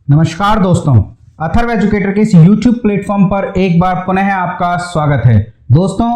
नमस्कार दोस्तों, अथर्व एजुकेटर के इस YouTube प्लेटफॉर्म पर एक बार पुनः आपका स्वागत है। दोस्तों,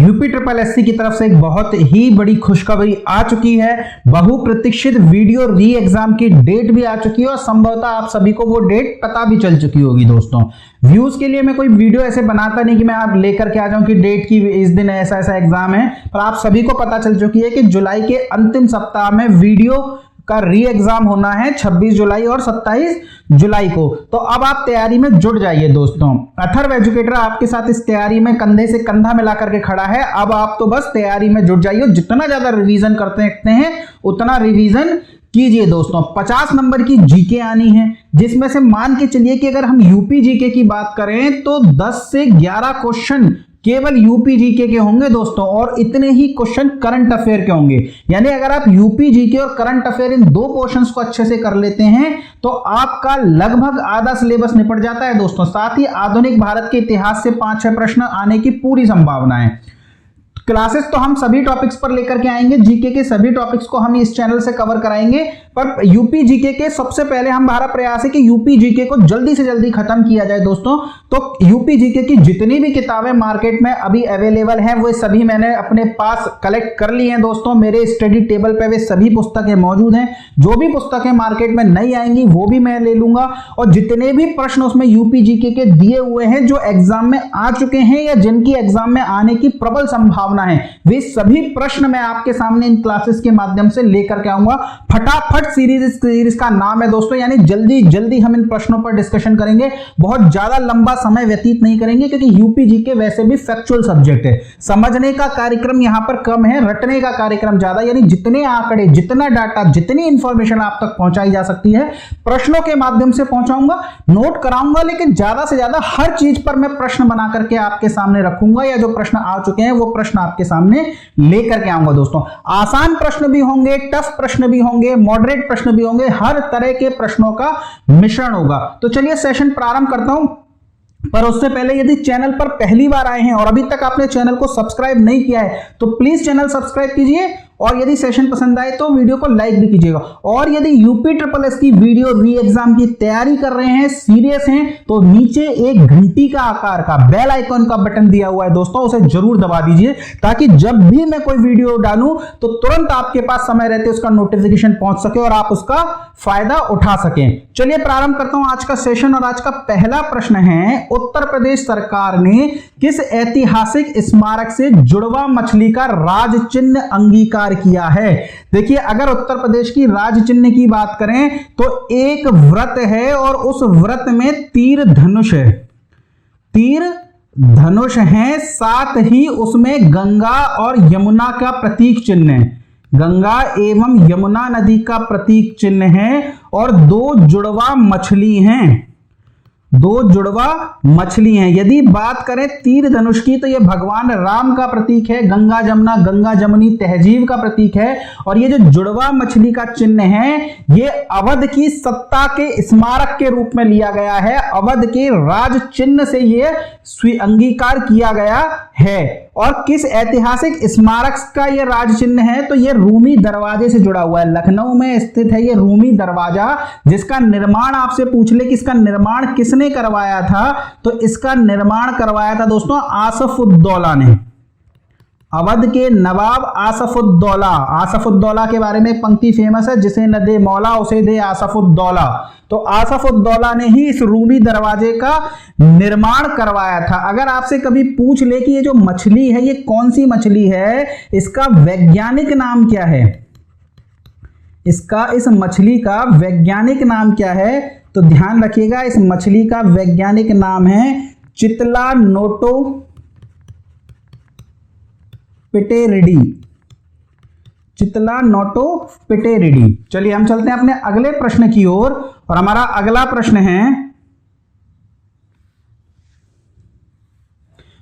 यूपी ट्रिपल एससी की तरफ से एक बहुत ही बड़ी खुशखबरी आ चुकी है। बहुप्रतीक्षित वीडियो री एग्जाम की डेट भी आ चुकी है और संभवतः आप सभी को वो डेट पता भी चल चुकी होगी। दोस्तों, व्यूज के लिए मैं कोई वीडियो ऐसे बनाता नहीं कि मैं आप लेकर के आ जाऊं कि डेट की इस दिन ऐसा ऐसा एग्जाम है, पर आप सभी को पता चल चुकी है कि जुलाई के अंतिम सप्ताह में वीडियो का री एग्जाम होना है 26 जुलाई और 27 जुलाई को। तो अब आप तैयारी में जुट जाइए। दोस्तों, अथर्व एजुकेटर आपके साथ इस तैयारी में कंधे से कंधा मिला करके खड़ा है। अब आप तो बस तैयारी में जुट जाइए। जितना ज्यादा रिवीजन करते हैं उतना रिवीजन कीजिए। दोस्तों, 50 नंबर की जीके आनी है, जिसमें से मान के चलिए कि अगर हम यूपी जीके की बात करें तो 10 से 11 क्वेश्चन केवल यूपी जीके के होंगे दोस्तों, और इतने ही क्वेश्चन करंट अफेयर के होंगे। यानी अगर आप यूपी जीके और करंट अफेयर इन दो पोर्शंस को अच्छे से कर लेते हैं तो आपका लगभग आधा सिलेबस निपट जाता है। दोस्तों, साथ ही आधुनिक भारत के इतिहास से 5-6 प्रश्न आने की पूरी संभावना है। क्लासेस तो हम सभी टॉपिक्स पर लेकर के आएंगे, जीके के सभी टॉपिक्स को हम इस चैनल से कवर कराएंगे, पर यूपी जीके के सबसे पहले हमारा प्रयास है कि यूपी जीके को जल्दी से जल्दी खत्म किया जाए। दोस्तों, तो यूपी जीके की जितनी भी किताबें मार्केट में अभी अवेलेबल हैं वो सभी मैंने अपने पास कलेक्ट कर ली हैं। दोस्तों, मेरे स्टडी टेबल पे वे सभी पुस्तकें मौजूद हैं। जो भी पुस्तकें मार्केट में नहीं आएंगी वो भी मैं ले लूंगा, और जितने भी प्रश्न उसमें यूपी जीके के दिए हुए हैं जो एग्जाम में आ चुके हैं या जिनकी एग्जाम में आने की प्रबल संभावना है, वे सभी प्रश्न मैं आपके सामने इन क्लासेस के माध्यम से लेकर के आऊंगा। फटाफट सीरीज का नाम है दोस्तों, यानी जल्दी जल्दी हम इन प्रश्नों पर डिस्कशन करेंगे। बहुत ज्यादा लंबा समय व्यतीत नहीं करेंगे क्योंकि यूपी जीके वैसे भी फैक्चुअल सब्जेक्ट है। समझने का कार्यक्रम यहां पर कम है, रटने का कार्यक्रम ज्यादा। यानी जितने आंकड़े, जितना डाटा, जितनी इंफॉर्मेशन आप तक पहुंचाई जा सकती है प्रश्नों के माध्यम से पहुंचाऊंगा, नोट कराऊंगा, लेकिन ज्यादा से ज्यादा हर चीज पर मैं प्रश्न बना करके आपके सामने रखूंगा, या जो प्रश्न आ चुके हैं वो प्रश्न आपके सामने लेकर के आऊंगा। दोस्तों, आसान प्रश्न भी होंगे, टफ प्रश्न भी होंगे, मॉडरेट प्रश्न भी होंगे, हर तरह के प्रश्नों का मिश्रण होगा। तो चलिए सेशन प्रारंभ करता हूं, पर उससे पहले यदि चैनल पर पहली बार आए हैं और अभी तक आपने चैनल को सब्सक्राइब नहीं किया है तो प्लीज चैनल सब्सक्राइब कीजिए, और यदि सेशन पसंद आए तो वीडियो को लाइक भी कीजिएगा। और यदि यूपी ट्रिपल एस की वीडियो री एग्जाम की तैयारी कर रहे हैं, सीरियस हैं, तो नीचे एक घंटी का आकार का बेल आइकन का बटन दिया हुआ है दोस्तों, उसे जरूर दबा दीजिए ताकि जब भी मैं कोई वीडियो डालूं तो तुरंत आपके पास समय रहते उसका नोटिफिकेशन पहुंच सके और आप उसका फायदा उठा सकें। चलिए प्रारंभ करता हूं आज का सेशन, और आज का पहला प्रश्न है, उत्तर प्रदेश सरकार ने किस ऐतिहासिक स्मारक से जुड़वा मछली का राज चिन्ह अंगीकार किया है? देखिए, अगर उत्तर प्रदेश की राज चिन्ह की बात करें तो एक व्रत है और उस व्रत में तीर धनुष है, तीर धनुष है, साथ ही उसमें गंगा और यमुना का प्रतीक चिन्ह है, गंगा एवं यमुना नदी का प्रतीक चिन्ह है, और दो जुड़वा मछली हैं, दो जुड़वा मछली हैं। यदि बात करें तीर धनुष की तो यह भगवान राम का प्रतीक है, गंगा जमुना, गंगा जमुनी तहजीब का प्रतीक है, और ये जो जुड़वा मछली का चिन्ह है ये अवध की सत्ता के स्मारक के रूप में लिया गया है, अवध के राज चिन्ह से ये अंगीकार किया गया है। और किस ऐतिहासिक स्मारक का ये राज चिन्ह है? तो ये रूमी दरवाजे से जुड़ा हुआ है, लखनऊ में स्थित है ये रूमी दरवाजा, जिसका निर्माण आपसे पूछ ले कि इसका निर्माण किसने करवाया था, तो इसका निर्माण करवाया था दोस्तों आसफुद्दौला ने, अवध के नवाब आसफुद्दौला। आसफुद्दौला के बारे में एक पंक्ति फेमस है, जिसे न दे मौला उसे दे आसफुद्दौला। तो आसफुद्दौला ने ही इस रूमी दरवाजे का निर्माण करवाया था। अगर आपसे कभी पूछ ले कि ये जो मछली है ये कौन सी मछली है, इसका वैज्ञानिक नाम क्या है, इस मछली का वैज्ञानिक नाम क्या है, तो ध्यान रखिएगा, इस मछली का वैज्ञानिक नाम है चितला नोटो पिटेरिडी, चितला नोटो पिटेरिडी। चलिए हम चलते हैं अपने अगले प्रश्न की ओर, और हमारा अगला प्रश्न है,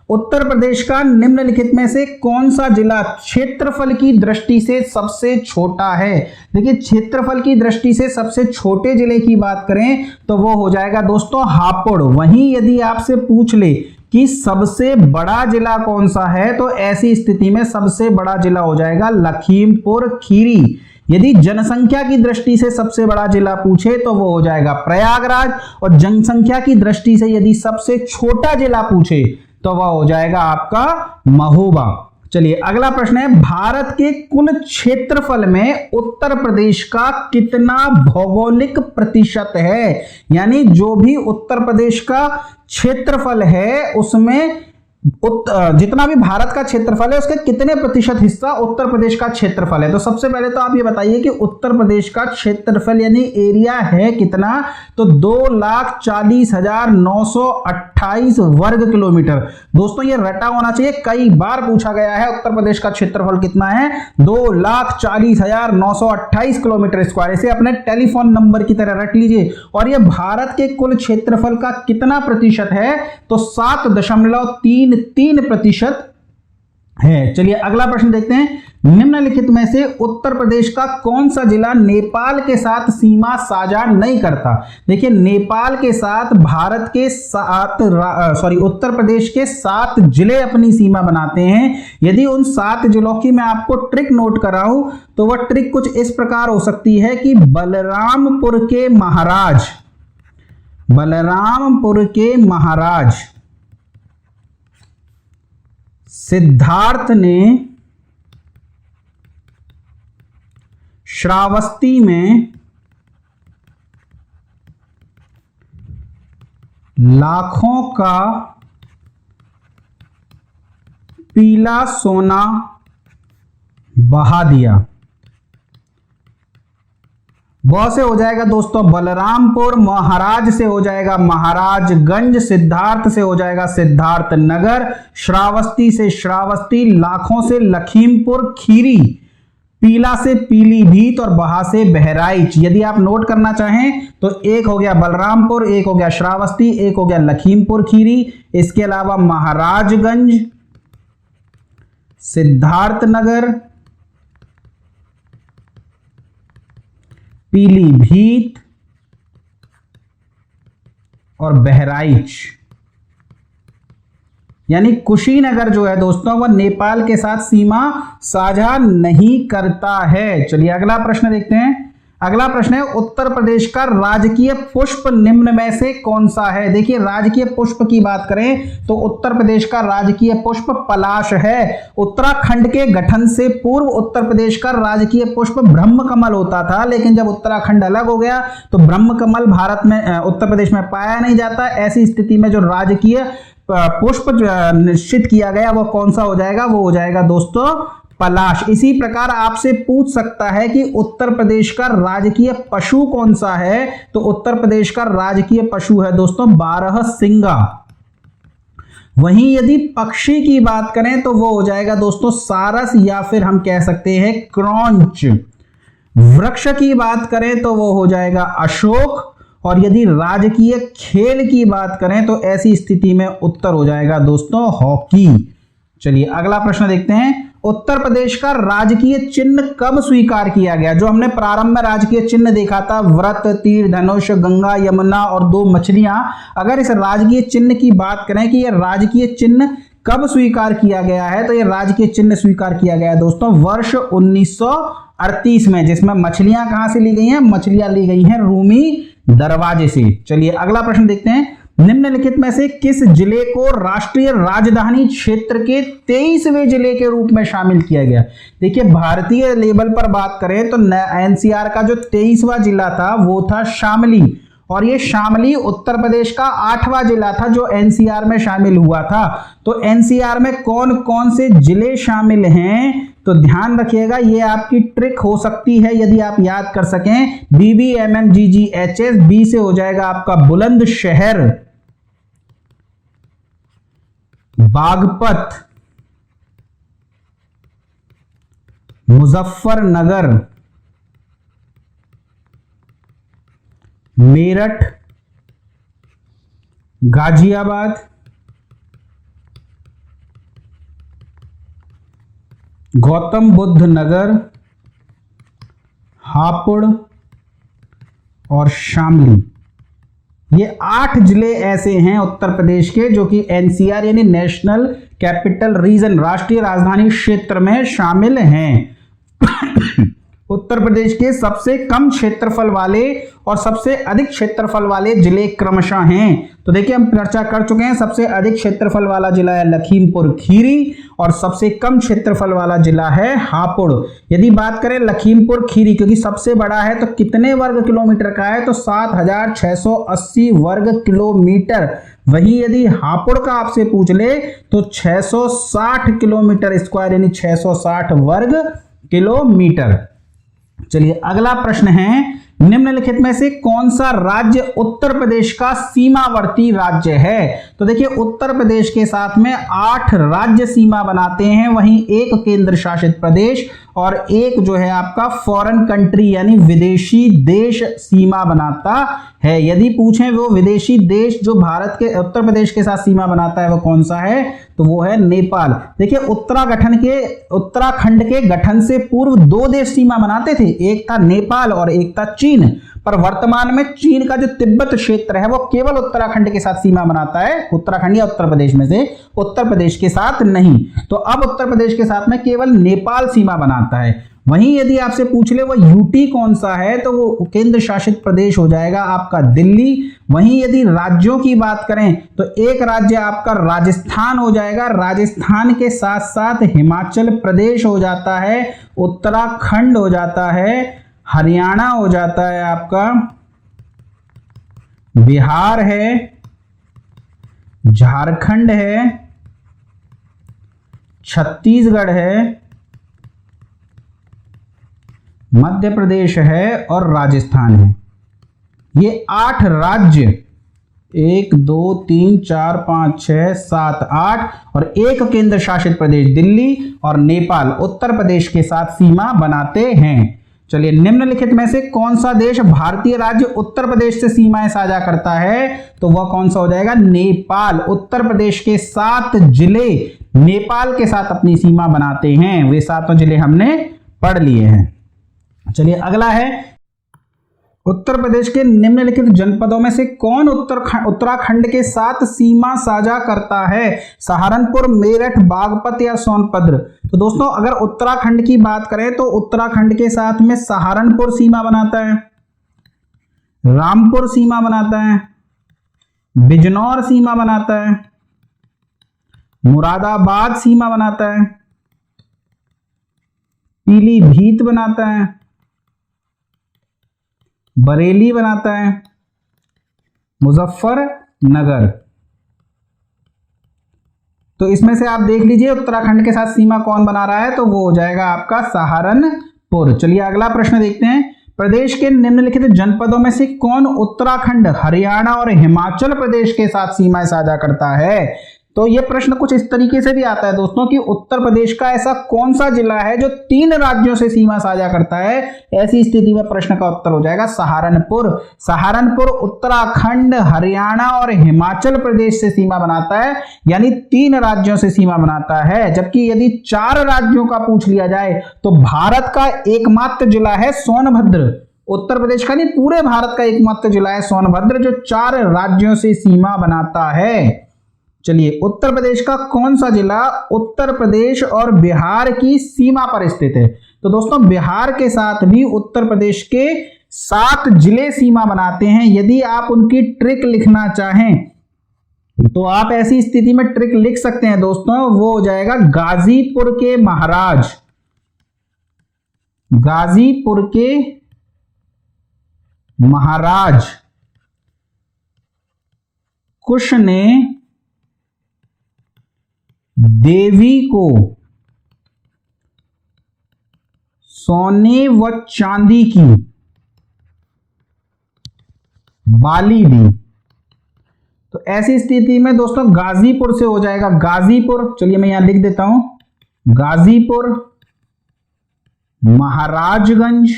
उत्तर प्रदेश का निम्नलिखित में से कौन सा जिला क्षेत्रफल की दृष्टि से सबसे छोटा है? देखिए, क्षेत्रफल की दृष्टि से सबसे छोटे जिले की बात करें तो वो हो जाएगा दोस्तों हापुड़। वहीं यदि आपसे पूछ ले कि सबसे बड़ा जिला कौन सा है, तो ऐसी स्थिति में सबसे बड़ा जिला हो जाएगा लखीमपुर खीरी। यदि जनसंख्या की दृष्टि से सबसे बड़ा जिला पूछे तो वो हो जाएगा प्रयागराज, और जनसंख्या की दृष्टि से यदि सबसे छोटा जिला पूछे तो वह हो जाएगा आपका महोबा। चलिए अगला प्रश्न है, भारत के कुल क्षेत्रफल में उत्तर प्रदेश का कितना भौगोलिक प्रतिशत है? यानी जो भी उत्तर प्रदेश का क्षेत्रफल है उसमें जितना भी भारत का क्षेत्रफल है उसके कितने प्रतिशत हिस्सा उत्तर प्रदेश का क्षेत्रफल है। तो सबसे पहले तो आप ये बताइए कि उत्तर प्रदेश का क्षेत्रफल यानी एरिया है कितना, तो 2,40,928 वर्ग किलोमीटर। दोस्तों ये रटा होना चाहिए, कई बार पूछा गया है उत्तर प्रदेश का क्षेत्रफल कितना है, 2,40,928 किलोमीटर स्क्वायर। इसे अपने टेलीफोन नंबर की तरह रट लीजिए। और ये भारत के कुल क्षेत्रफल का कितना प्रतिशत है, तो 7.33% है। चलिए अगला प्रश्न देखते हैं, निम्नलिखित में से उत्तर प्रदेश का कौन सा जिला नेपाल के साथ सीमा साझा नहीं करता? देखिए नेपाल के साथ भारत के उत्तर प्रदेश के 7 जिले अपनी सीमा बनाते हैं। यदि उन 7 जिलों की मैं आपको ट्रिक नोट कराऊं तो वह ट्रिक कुछ इस प्रकार हो सकती है कि बलरामपुर के महाराज सिद्धार्थ ने श्रावस्ती में लाखों का पीला सोना बहा दिया। वह से हो जाएगा दोस्तों बलरामपुर, महाराज से हो जाएगा महाराजगंज, सिद्धार्थ से हो जाएगा सिद्धार्थ नगर, श्रावस्ती से श्रावस्ती, लाखों से लखीमपुर खीरी, पीला से पीलीभीत और बहा से बहराइच। यदि आप नोट करना चाहें तो एक हो गया बलरामपुर, एक हो गया श्रावस्ती, एक हो गया लखीमपुर खीरी, इसके अलावा महाराजगंज, सिद्धार्थ नगर, पीलीभीत और बहराइच। यानी कुशीनगर जो है दोस्तों वह नेपाल के साथ सीमा साझा नहीं करता है। चलिए अगला प्रश्न देखते हैं। अगला प्रश्न है, उत्तर प्रदेश का राजकीय पुष्प निम्न में से कौन सा है? देखिए राजकीय पुष्प की बात करें तो उत्तर प्रदेश का राजकीय पुष्प पलाश है। उत्तराखंड के गठन से पूर्व उत्तर प्रदेश का राजकीय पुष्प ब्रह्म कमल होता था, लेकिन जब उत्तराखंड अलग हो गया तो ब्रह्म कमल भारत में उत्तर प्रदेश में पाया नहीं जाता। ऐसी स्थिति में जो राजकीय पुष्प निश्चित किया गया वो कौन सा हो जाएगा? वो हो जाएगा दोस्तों पलाश। इसी प्रकार आपसे पूछ सकता है कि उत्तर प्रदेश का राजकीय पशु कौन सा है? तो उत्तर प्रदेश का राजकीय पशु है दोस्तों बारहसिंगा। वहीं यदि पक्षी की बात करें तो वो हो जाएगा दोस्तों सारस, या फिर हम कह सकते हैं क्रॉन्च। वृक्ष की बात करें तो वो हो जाएगा अशोक, और यदि राजकीय खेल की बात करें तो ऐसी स्थिति में उत्तर हो जाएगा दोस्तों हॉकी। चलिए अगला प्रश्न देखते हैं। उत्तर प्रदेश का राजकीय चिन्ह कब स्वीकार किया गया? जो हमने प्रारंभ में राजकीय चिन्ह देखा था, व्रत, तीर, धनुष, गंगा, यमुना और 2 मछलियां, अगर इस राजकीय चिन्ह की बात करें कि यह राजकीय चिन्ह कब स्वीकार किया गया है, तो यह राजकीय चिन्ह स्वीकार किया गया है दोस्तों वर्ष 1938 में, जिसमें मछलियां कहां से ली गई हैं? मछलियां ली गई हैं रूमी दरवाजे से। चलिए अगला प्रश्न देखते हैं। निम्नलिखित में से किस जिले को राष्ट्रीय राजधानी क्षेत्र के 23वें जिले के रूप में शामिल किया गया? देखिए भारतीय लेवल पर बात करें तो एनसीआर का जो 23वां जिला था वो था शामली, और ये शामली उत्तर प्रदेश का 8वां जिला था जो एनसीआर में शामिल हुआ था। तो एनसीआर में कौन कौन से जिले शामिल हैं तो ध्यान रखिएगा, ये आपकी ट्रिक हो सकती है यदि आप याद कर सकें। BBMMGGHS, बी से हो जाएगा आपका बुलंदशहर, बागपत, मुजफ्फरनगर, मेरठ, गाजियाबाद, गौतम बुद्ध नगर, हापुड़ और शामली। ये 8 जिले ऐसे हैं उत्तर प्रदेश के जो कि एनसीआर यानी नेशनल कैपिटल रीजन, राष्ट्रीय राजधानी क्षेत्र में शामिल हैं। उत्तर प्रदेश के सबसे कम क्षेत्रफल वाले और सबसे अधिक क्षेत्रफल वाले जिले क्रमशः हैं। तो देखिए हम चर्चा कर चुके हैं, सबसे अधिक क्षेत्रफल वाला जिला है लखीमपुर खीरी और सबसे कम क्षेत्रफल वाला जिला है हापुड़। यदि बात करें लखीमपुर खीरी, क्योंकि सबसे बड़ा है तो कितने वर्ग किलोमीटर का है, तो 7680 वर्ग किलोमीटर। वहीं यदि हापुड़ का आपसे पूछ ले तो 660 किलोमीटर स्क्वायर यानी 660 वर्ग किलोमीटर। चलिए अगला प्रश्न है, निम्नलिखित में से कौन सा राज्य उत्तर प्रदेश का सीमावर्ती राज्य है। तो देखिए उत्तर प्रदेश के साथ में 8 राज्य सीमा बनाते हैं, वहीं एक केंद्र शासित प्रदेश और एक जो है आपका फॉरेन कंट्री यानी विदेशी देश सीमा बनाता है। यदि पूछें वो विदेशी देश जो भारत के उत्तर प्रदेश के साथ सीमा बनाता है वो कौन सा है, तो वो है नेपाल। देखिए उत्तराखंड के गठन से पूर्व 2 देश सीमा बनाते थे, एक था नेपाल और एक था चीन। पर वर्तमान में चीन का जो तिब्बत क्षेत्र है वो केवल उत्तराखंड के साथ सीमा बनाता है, उत्तराखंड या उत्तर प्रदेश में से, उत्तर प्रदेश के साथ नहीं। तो अब उत्तर प्रदेश के साथ में केवल नेपाल सीमा बनाता है। वहीं यदि आपसे पूछ ले वो यूटी कौन सा है, तो वो केंद्र शासित प्रदेश हो जाएगा आपका दिल्ली। वहीं यदि राज्यों की बात करें तो एक राज्य आपका राजस्थान हो जाएगा, राजस्थान के साथ साथ हिमाचल प्रदेश हो जाता है, उत्तराखंड हो जाता है, हरियाणा हो जाता है आपका, बिहार है, झारखंड है, छत्तीसगढ़ है, मध्य प्रदेश है और राजस्थान है। ये 8 राज्य 1 2 3 4 5 6 7 8 और एक केंद्र शासित प्रदेश दिल्ली और नेपाल उत्तर प्रदेश के साथ सीमा बनाते हैं। चलिए निम्नलिखित में से कौन सा देश भारतीय राज्य उत्तर प्रदेश से सीमाएं साझा करता है, तो वह कौन सा हो जाएगा, नेपाल। उत्तर प्रदेश के 7 जिले नेपाल के साथ अपनी सीमा बनाते हैं, वे 7 जिले हमने पढ़ लिए हैं। चलिए अगला है, उत्तर प्रदेश के निम्नलिखित जनपदों में से कौन उत्तराखंड के साथ सीमा साझा करता है, सहारनपुर, मेरठ, बागपत या सोनभद्र। तो दोस्तों अगर उत्तराखंड की बात करें तो उत्तराखंड के साथ में सहारनपुर सीमा बनाता है, रामपुर सीमा बनाता है, बिजनौर सीमा बनाता है, मुरादाबाद सीमा बनाता है, पीलीभीत बनाता है, बरेली बनाता है, मुजफ्फरनगर। तो इसमें से आप देख लीजिए उत्तराखंड के साथ सीमा कौन बना रहा है, तो वो हो जाएगा आपका सहारनपुर। चलिए अगला प्रश्न देखते हैं, प्रदेश के निम्नलिखित जनपदों में से कौन उत्तराखंड, हरियाणा और हिमाचल प्रदेश के साथ सीमाएं साझा करता है। तो यह प्रश्न कुछ इस तरीके से भी आता है दोस्तों कि उत्तर प्रदेश का ऐसा कौन सा जिला है जो 3 राज्यों से सीमा साझा करता है। ऐसी स्थिति में प्रश्न का उत्तर हो जाएगा सहारनपुर। सहारनपुर उत्तराखंड, हरियाणा और हिमाचल प्रदेश से सीमा बनाता है, यानी 3 राज्यों से सीमा बनाता है। जबकि यदि 4 राज्यों का पूछ लिया जाए तो भारत का एकमात्र जिला है सोनभद्र। उत्तर प्रदेश का नहीं, पूरे भारत का एकमात्र जिला है सोनभद्र जो 4 राज्यों से सीमा बनाता है। चलिए उत्तर प्रदेश का कौन सा जिला उत्तर प्रदेश और बिहार की सीमा पर स्थित है। तो दोस्तों बिहार के साथ भी उत्तर प्रदेश के 7 जिले सीमा बनाते हैं। यदि आप उनकी ट्रिक लिखना चाहें तो आप ऐसी स्थिति में ट्रिक लिख सकते हैं दोस्तों, वो हो जाएगा गाजीपुर के महाराज, गाजीपुर के महाराज कुश ने देवी को सोने व चांदी की बाली दी। तो ऐसी स्थिति में दोस्तों गाजीपुर से हो जाएगा गाजीपुर। चलिए मैं यहां लिख देता हूं, गाजीपुर, महाराजगंज,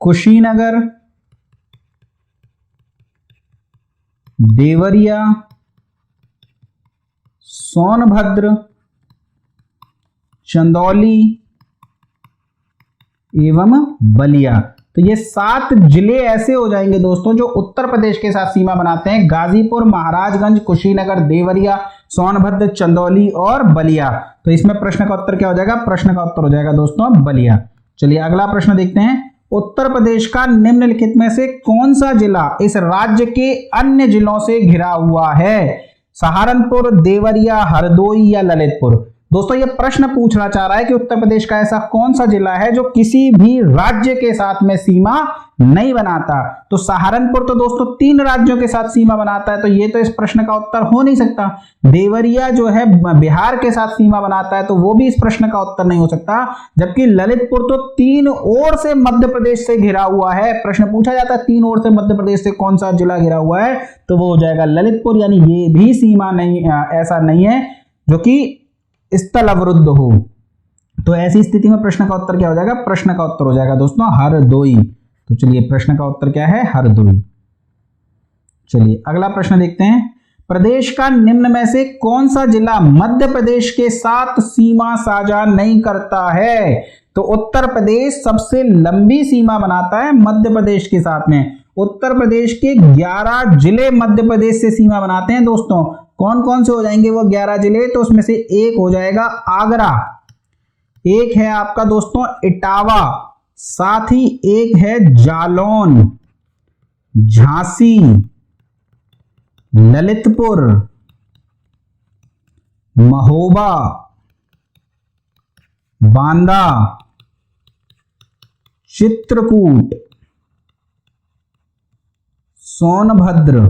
कुशीनगर, देवरिया, सोनभद्र, चंदौली एवं बलिया। तो ये 7 जिले ऐसे हो जाएंगे दोस्तों जो उत्तर प्रदेश के साथ सीमा बनाते हैं। गाजीपुर, महाराजगंज, कुशीनगर, देवरिया, सोनभद्र, चंदौली और बलिया। तो इसमें प्रश्न का उत्तर क्या हो जाएगा? प्रश्न का उत्तर हो जाएगा दोस्तों बलिया। चलिए अगला प्रश्न देखते हैं। उत्तर प्रदेश का निम्नलिखित में से कौन सा जिला इस राज्य के अन्य जिलों से घिरा हुआ है? सहारनपुर, देवरिया, हरदोई या ललितपुर? दोस्तों ये प्रश्न पूछना चाह रहा है कि उत्तर प्रदेश का ऐसा कौन सा जिला है जो किसी भी राज्य के साथ में सीमा नहीं बनाता। तो सहारनपुर तो दोस्तों 3 राज्यों के साथ सीमा बनाता है, तो ये तो इस प्रश्न का उत्तर हो नहीं सकता। देवरिया जो है बिहार के साथ सीमा बनाता है, तो वो भी इस प्रश्न का उत्तर नहीं हो सकता। जबकि ललितपुर तो 3 ओर से मध्य प्रदेश से घिरा हुआ है। प्रश्न पूछा जाता है 3 ओर से मध्य प्रदेश से कौन सा जिला घिरा हुआ है, तो वो हो जाएगा ललितपुर। यानी ये भी सीमा नहीं, ऐसा नहीं है जो कि स्थल अवरुद्ध हो। तो ऐसी स्थिति में प्रश्न का उत्तर क्या हो जाएगा? प्रश्न का उत्तर हो जाएगा दोस्तों हरदोई। तो चलिए प्रश्न का उत्तर क्या है? हरदोई। चलिए अगला प्रश्न देखते हैं। प्रदेश का निम्न में से कौन सा जिला मध्य प्रदेश के साथ सीमा साझा नहीं करता है? तो उत्तर प्रदेश सबसे लंबी सीमा बनाता है मध्य प्रदेश के साथ में। उत्तर प्रदेश के 11 जिले मध्य प्रदेश से सीमा बनाते हैं दोस्तों। कौन कौन से हो जाएंगे वो 11 जिले? तो उसमें से एक हो जाएगा आगरा, एक है आपका दोस्तों इटावा, साथ ही एक है जालौन, झांसी, ललितपुर, महोबा, बांदा, चित्रकूट, सोनभद्र,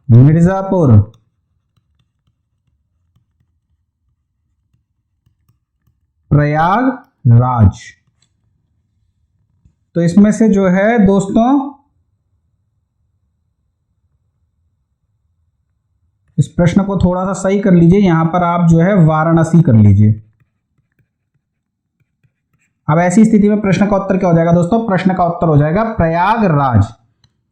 मिर्जापुर, प्रयागराज। तो इसमें से जो है दोस्तों इस प्रश्न को थोड़ा सा सही कर लीजिए। यहां पर आप जो है वाराणसी कर लीजिए। अब ऐसी स्थिति में प्रश्न का उत्तर क्या हो जाएगा दोस्तों? प्रश्न का उत्तर हो जाएगा प्रयागराज।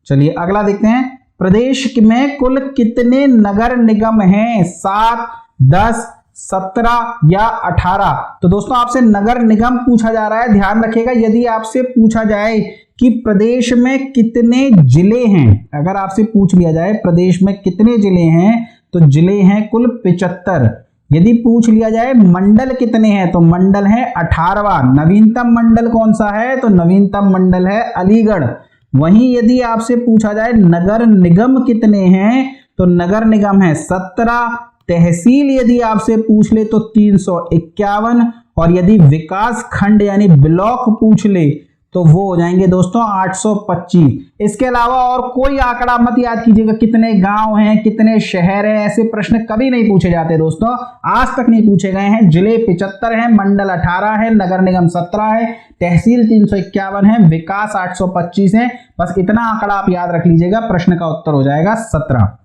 चलिए अगला देखते हैं। प्रदेश में कुल कितने नगर निगम हैं? 7, 10, 17 या 18? तो दोस्तों आपसे नगर निगम पूछा जा रहा है। ध्यान रखिएगा, यदि आपसे पूछा जाए कि प्रदेश में कितने जिले हैं, अगर आपसे पूछ लिया जाए प्रदेश में कितने जिले हैं, तो जिले हैं कुल 75। यदि पूछ लिया जाए मंडल कितने हैं, तो मंडल है 18वां। नवीनतम मंडल कौन सा है? तो नवीनतम मंडल है अलीगढ़। वहीं यदि आपसे पूछा जाए नगर निगम कितने हैं, तो नगर निगम है 17। तहसील यदि आपसे पूछ ले तो 351, और यदि विकास खंड यानी ब्लॉक पूछ ले तो वो हो जाएंगे दोस्तों 825। इसके अलावा और कोई आंकड़ा मत याद कीजिएगा, कितने गांव हैं, कितने शहर हैं, ऐसे प्रश्न कभी नहीं पूछे जाते दोस्तों, आज तक नहीं पूछे गए हैं। जिले 75 हैं, मंडल 18 है, नगर निगम 17 है, तहसील 351 है, विकास 825 है। बस इतना आंकड़ा आप याद रख लीजिएगा, प्रश्न का उत्तर हो जाएगा 17।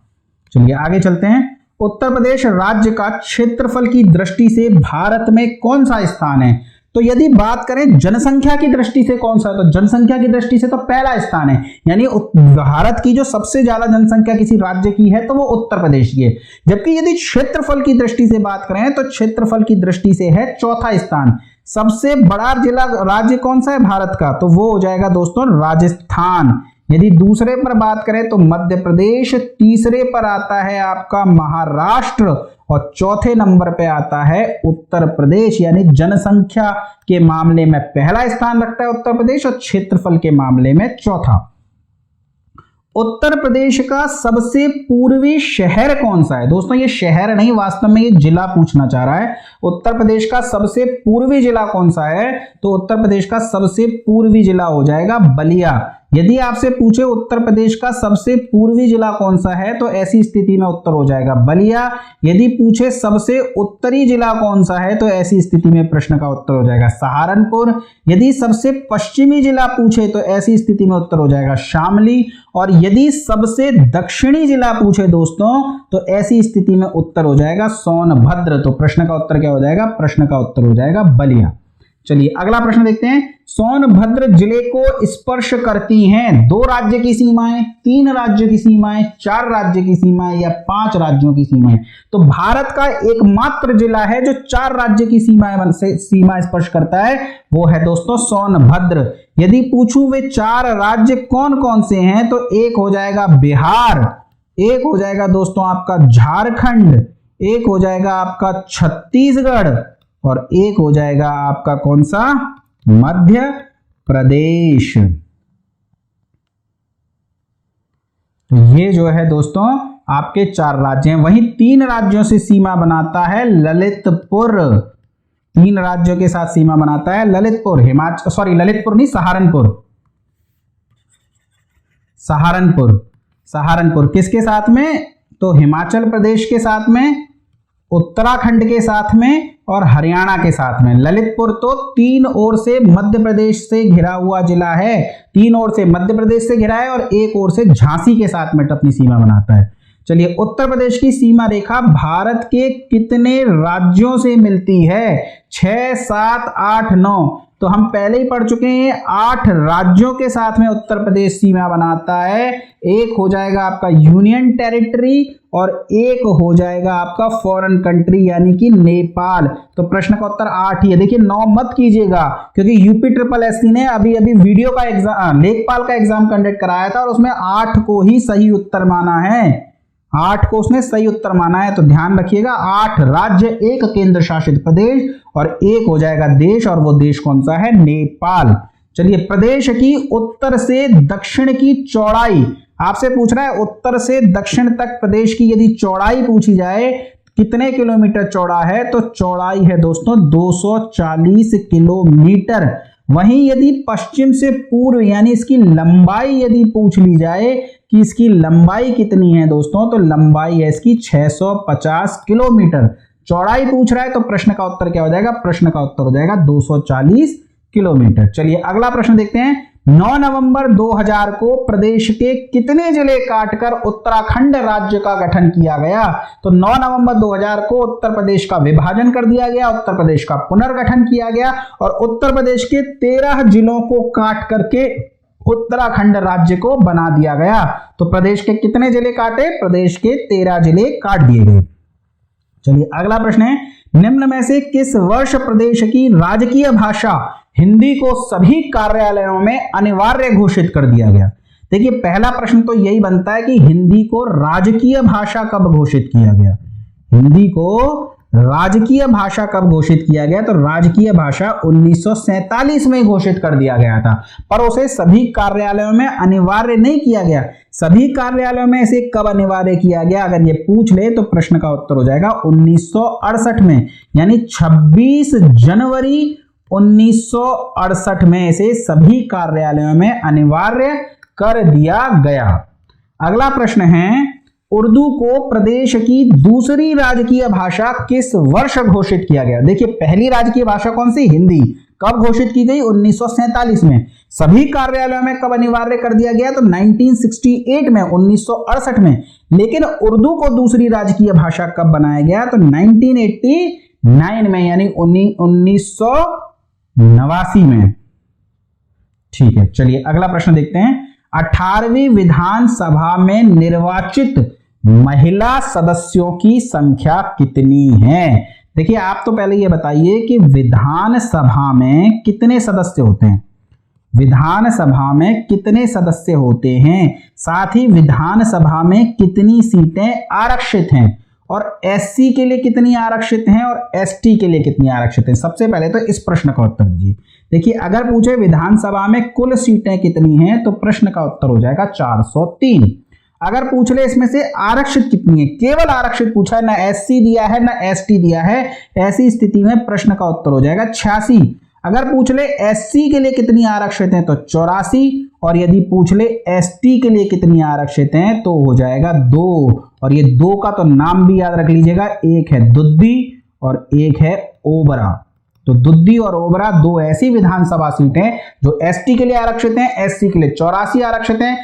चलिए आगे चलते हैं। उत्तर प्रदेश राज्य का क्षेत्रफल की दृष्टि से भारत में कौन सा स्थान है? तो यदि बात करें जनसंख्या की दृष्टि से कौन सा है, तो जनसंख्या की दृष्टि से तो पहला स्थान है। यानी भारत की जो सबसे ज्यादा जनसंख्या किसी राज्य की है तो वो उत्तर प्रदेश की है। जबकि यदि क्षेत्रफल की दृष्टि से बात करें तो क्षेत्रफल की दृष्टि से है चौथा स्थान। सबसे बड़ा जिला राज्य कौन सा है भारत का, तो वो हो जाएगा दोस्तों राजस्थान। यदि दूसरे पर बात करें तो मध्य प्रदेश, तीसरे पर आता है आपका महाराष्ट्र, और चौथे नंबर पे आता है उत्तर प्रदेश। यानी जनसंख्या के मामले में पहला स्थान रखता है उत्तर प्रदेश, और क्षेत्रफल के मामले में चौथा। उत्तर प्रदेश का सबसे पूर्वी शहर कौन सा है? दोस्तों ये शहर नहीं, वास्तव में ये जिला पूछना चाह रहा है। उत्तर प्रदेश का सबसे पूर्वी जिला कौन सा है, तो उत्तर प्रदेश का सबसे पूर्वी जिला हो जाएगा बलिया। यदि आपसे पूछे उत्तर प्रदेश का सबसे पूर्वी जिला कौन सा है, तो ऐसी स्थिति में उत्तर हो जाएगा बलिया। यदि पूछे सबसे उत्तरी जिला कौन सा है, तो ऐसी स्थिति में प्रश्न का उत्तर हो जाएगा सहारनपुर। यदि सबसे पश्चिमी जिला पूछे तो ऐसी स्थिति में उत्तर हो जाएगा शामली। और यदि सबसे दक्षिणी जिला पूछे दोस्तों, तो ऐसी स्थिति में उत्तर हो जाएगा सोनभद्र। तो प्रश्न का उत्तर क्या हो जाएगा? प्रश्न का उत्तर हो जाएगा बलिया। चलिए अगला प्रश्न देखते हैं। सोनभद्र जिले को स्पर्श करती हैं 2 राज्य की सीमाएं, 3 राज्य की सीमाएं, 4 राज्य की सीमाएं या 5 राज्यों की सीमाएं। तो भारत का एकमात्र जिला है जो 4 राज्य की सीमा स्पर्श करता है, वो है दोस्तों सोनभद्र। यदि पूछूं वे 4 राज्य कौन कौन से हैं, तो एक हो जाएगा बिहार, एक हो जाएगा दोस्तों आपका झारखंड, एक हो जाएगा आपका छत्तीसगढ़ और एक हो जाएगा आपका कौन सा, मध्य प्रदेश। तो ये जो है दोस्तों आपके 4 राज्य हैं। वहीं 3 राज्यों से सीमा बनाता है ललितपुर, 3 राज्यों के साथ सीमा बनाता है ललितपुर, ललितपुर नहीं, सहारनपुर किसके साथ में, तो हिमाचल प्रदेश के साथ में, उत्तराखंड के साथ में और हरियाणा के साथ में। ललितपुर तो 3 ओर से मध्य प्रदेश से घिरा हुआ जिला है, 3 ओर से मध्य प्रदेश से घिरा है और 1 ओर से झांसी के साथ में अपनी सीमा बनाता है। चलिए उत्तर प्रदेश की सीमा रेखा भारत के कितने राज्यों से मिलती है, 6, 7, 8, 9। तो हम पहले ही पढ़ चुके हैं 8 राज्यों के साथ में उत्तर प्रदेश सीमा बनाता है। एक हो जाएगा आपका यूनियन टेरिटरी और एक हो जाएगा आपका फॉरेन कंट्री यानी कि नेपाल। तो प्रश्न का उत्तर 8 ही है। देखिए 9 मत कीजिएगा क्योंकि UPSSC ने अभी वीडियो का एग्जाम, लेखपाल का एग्जाम कंडक्ट कराया था और उसमें 8 को ही सही उत्तर माना है, 8 को उसने सही उत्तर माना है। तो ध्यान रखिएगा 8 राज्य, 1 केंद्र शासित प्रदेश और 1 हो जाएगा देश, और वो देश कौन सा है, नेपाल। चलिए प्रदेश की उत्तर से दक्षिण की चौड़ाई आपसे पूछ रहा है, उत्तर से दक्षिण तक प्रदेश की यदि चौड़ाई पूछी जाए कितने किलोमीटर चौड़ा है, तो चौड़ाई है दोस्तों 240 किलोमीटर। वहीं यदि पश्चिम से पूर्व यानी इसकी लंबाई यदि पूछ ली जाए कि इसकी लंबाई कितनी है दोस्तों, तो लंबाई है इसकी 650 किलोमीटर। चौड़ाई पूछ रहा है तो प्रश्न का उत्तर क्या हो जाएगा, प्रश्न का उत्तर हो जाएगा 240 किलोमीटर। चलिए अगला प्रश्न देखते हैं। 9 नवंबर 2000 को प्रदेश के कितने जिले काटकर उत्तराखंड राज्य का गठन किया गया, तो 9 नवंबर 2000 को उत्तर प्रदेश का विभाजन कर दिया गया, उत्तर प्रदेश का पुनर्गठन किया गया और उत्तर प्रदेश के 13 जिलों को काट करके उत्तराखंड राज्य को बना दिया गया। तो प्रदेश के कितने जिले काटे, प्रदेश के 13 जिले काट दिए गए। चलिए अगला प्रश्न है, निम्न में से किस वर्ष प्रदेश की राजकीय भाषा हिंदी को सभी कार्यालयों में अनिवार्य घोषित कर दिया गया। देखिए पहला प्रश्न तो यही बनता है कि हिंदी को राजकीय भाषा कब घोषित किया गया, हिंदी को राजकीय भाषा कब घोषित किया गया, तो राजकीय भाषा 1947 में घोषित कर दिया गया था, पर उसे सभी कार्यालयों में अनिवार्य नहीं किया गया। सभी कार्यालयों में इसे कब अनिवार्य किया गया अगर ये पूछ ले तो प्रश्न का उत्तर हो जाएगा 1968 में, यानी 26 जनवरी 1968 में इसे सभी कार्यालयों में अनिवार्य कर दिया गया। अगला प्रश्न है, उर्दू को प्रदेश की दूसरी राजकीय भाषा किस वर्ष घोषित किया गया। देखिए पहली राजकीय भाषा कौन सी, हिंदी, कब घोषित की गई, 1947 में। सभी कार्यालयों में कब अनिवार्य कर दिया गया, तो 1968 में, 1968 में। लेकिन उर्दू को दूसरी राजकीय भाषा कब बनाया गया, तो 1989 में, यानी 1989 में। ठीक है, चलिए अगला प्रश्न देखते हैं। 18वीं विधानसभा में निर्वाचित महिला सदस्यों की संख्या कितनी है। देखिए आप तो पहले ये बताइए कि विधानसभा में कितने सदस्य होते हैं, विधानसभा में कितने सदस्य होते हैं, साथ ही विधानसभा में कितनी सीटें आरक्षित हैं और एससी के लिए कितनी आरक्षित हैं और एसटी के लिए कितनी आरक्षित हैं। सबसे पहले तो इस प्रश्न का उत्तर दीजिए। देखिए अगर पूछे विधानसभा में कुल सीटें कितनी हैं तो प्रश्न का उत्तर हो जाएगा 403। अगर पूछ ले इसमें से आरक्षित कितनी है, केवल आरक्षित पूछा है, ना एससी दिया है ना एसटी दिया है, ऐसी स्थिति में प्रश्न का उत्तर हो जाएगा 86। अगर पूछ ले एससी के लिए कितनी आरक्षित हैं तो 84, और यदि पूछ ले एसटी के लिए कितनी आरक्षित हैं तो हो जाएगा 2। और ये 2 का तो नाम भी याद रख लीजिएगा, एक है दुद्दी और एक है ओबरा। तो दुद्दी और ओबरा 2 ऐसी विधानसभा सीटें जो एसटी के लिए आरक्षित हैं, एससी के लिए 84 आरक्षित हैं,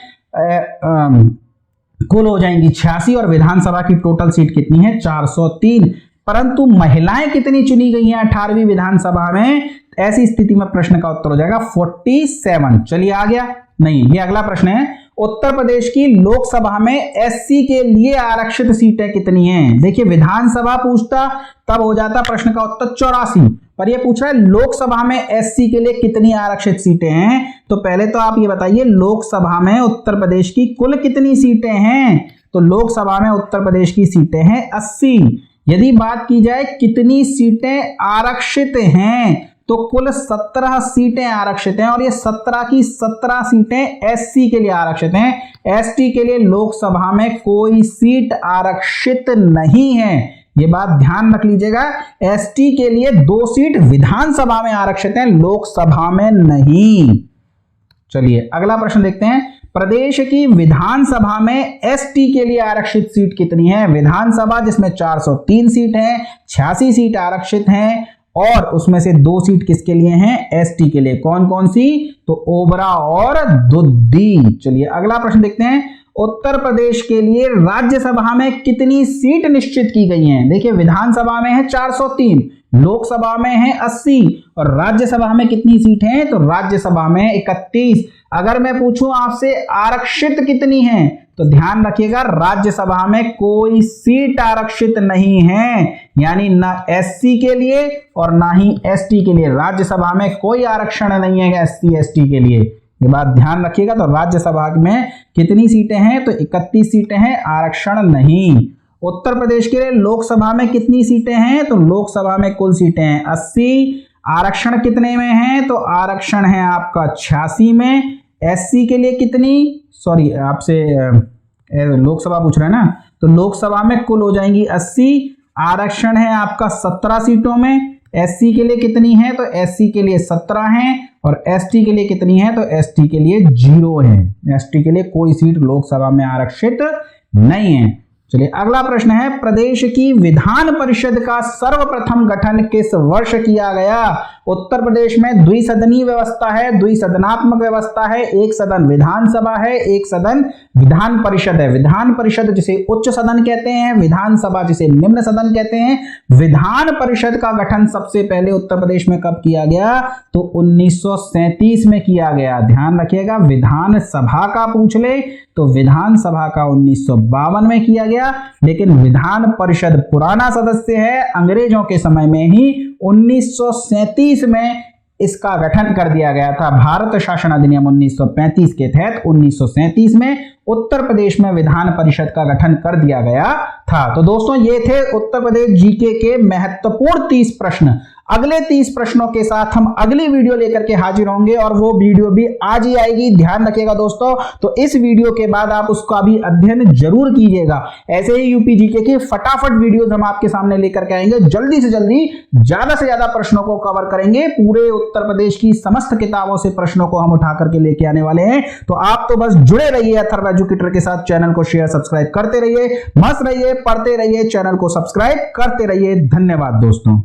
कुल हो जाएंगी 86 और विधानसभा की टोटल सीट कितनी है 403। परंतु महिलाएं कितनी चुनी गई हैं 18वीं विधानसभा में? ऐसी स्थिति में प्रश्न का उत्तर हो जाएगा 47। चलिए आ गया। नहीं, ये अगला प्रश्न है, उत्तर प्रदेश की लोकसभा में एससी के लिए आरक्षित सीटें कितनी हैं? देखिए विधानसभा पूछता तब हो जाता प्रश्न का उत्तर 84, पर यह पूछ रहा है लोकसभा में एससी के लिए कितनी आरक्षित सीटें हैं। तो पहले तो आप ये बताइए लोकसभा में उत्तर प्रदेश की कुल कितनी सीटें हैं? तो लोकसभा में उत्तर प्रदेश की सीटें हैं 80। यदि बात की जाए कितनी सीटें आरक्षित हैं, तो कुल 17 सीटें आरक्षित हैं और ये 17 की 17 सीटें एससी के लिए आरक्षित हैं। एसटी के लिए लोकसभा में कोई सीट आरक्षित नहीं है, ये बात ध्यान रख लीजिएगा। एसटी के लिए 2 सीट विधानसभा में आरक्षित हैं, लोकसभा में नहीं। चलिए अगला प्रश्न देखते हैं, प्रदेश की विधानसभा में एसटी के लिए आरक्षित सीट कितनी है? विधानसभा जिसमें 403 सीट हैं, 86 सीट आरक्षित हैं और उसमें से 2 सीट किसके लिए हैं? एसटी के लिए। कौन कौन सी? तो ओबरा और दुद्दी। चलिए अगला प्रश्न देखते हैं, उत्तर प्रदेश के लिए राज्यसभा में कितनी सीट निश्चित की गई हैं? देखिए विधानसभा में है 403, लोकसभा में है 80 और राज्यसभा में कितनी सीट हैं? तो राज्यसभा में 31। अगर मैं पूछूं आपसे आरक्षित कितनी है, तो ध्यान रखिएगा राज्यसभा में कोई सीट आरक्षित नहीं है, यानी ना एससी के लिए और ना ही एसटी के लिए। राज्यसभा में कोई आरक्षण नहीं है एससी एसटी के लिए, ये बात ध्यान रखिएगा। तो राज्यसभा में कितनी सीटें हैं? तो 31 सीटें हैं, आरक्षण नहीं। उत्तर प्रदेश के लिए लोकसभा में कितनी सीटें हैं? तो लोकसभा में कुल सीटें हैं 80। आरक्षण कितने में है? तो आरक्षण है आपका 86 में। एससी के लिए कितनी, सॉरी आपसे लोकसभा पूछ रहा है ना, तो लोकसभा में कुल हो जाएंगी 80। आरक्षण है आपका 17 सीटों में। एससी के लिए कितनी है? तो एससी के लिए 17 हैं और एसटी के लिए कितनी है? तो एसटी के लिए 0 है। एसटी के लिए कोई सीट लोकसभा में आरक्षित नहीं है। चलिए अगला प्रश्न है, प्रदेश की विधान परिषद का सर्वप्रथम गठन किस वर्ष किया गया? उत्तर प्रदेश में द्विसदनीय व्यवस्था है, द्विसदनात्मक व्यवस्था है, एक सदन विधानसभा है, एक सदन विधान परिषद है। विधान परिषद जिसे उच्च सदन कहते हैं, विधानसभा जिसे निम्न सदन कहते हैं। विधान परिषद का गठन सबसे पहले उत्तर प्रदेश में कब किया गया? तो 1937 में किया गया। ध्यान रखिएगा, विधानसभा का पूछ ले तो विधानसभा का 1952 में किया गया, लेकिन विधान परिषद पुराना सदस्य है, अंग्रेजों के समय में ही 1937 में इसका गठन कर दिया गया था। भारत शासन अधिनियम 1935 के तहत 1937 में उत्तर प्रदेश में विधान परिषद का गठन कर दिया गया था। तो दोस्तों ये थे उत्तर प्रदेश जीके के महत्वपूर्ण 30 प्रश्न। अगले 30 प्रश्नों के साथ हम अगली वीडियो लेकर के हाजिर होंगे और वो वीडियो भी आज ही आएगी, ध्यान रखिएगा दोस्तों। तो इस वीडियो के बाद आप उसका भी अध्ययन जरूर कीजिएगा। ऐसे ही यूपी जीके की फटाफट वीडियोस हम आपके सामने लेकर के आएंगे। जल्दी से जल्दी ज्यादा से ज्यादा प्रश्नों को कवर करेंगे। पूरे उत्तर प्रदेश की समस्त किताबों से प्रश्नों को हम उठा करके लेके आने वाले हैं। तो आप तो बस जुड़े रहिए अथर्व एजुकेटर के साथ। चैनल को शेयर सब्सक्राइब करते रहिए, मस्त रहिए, पढ़ते रहिए, चैनल को सब्सक्राइब करते रहिए। धन्यवाद दोस्तों।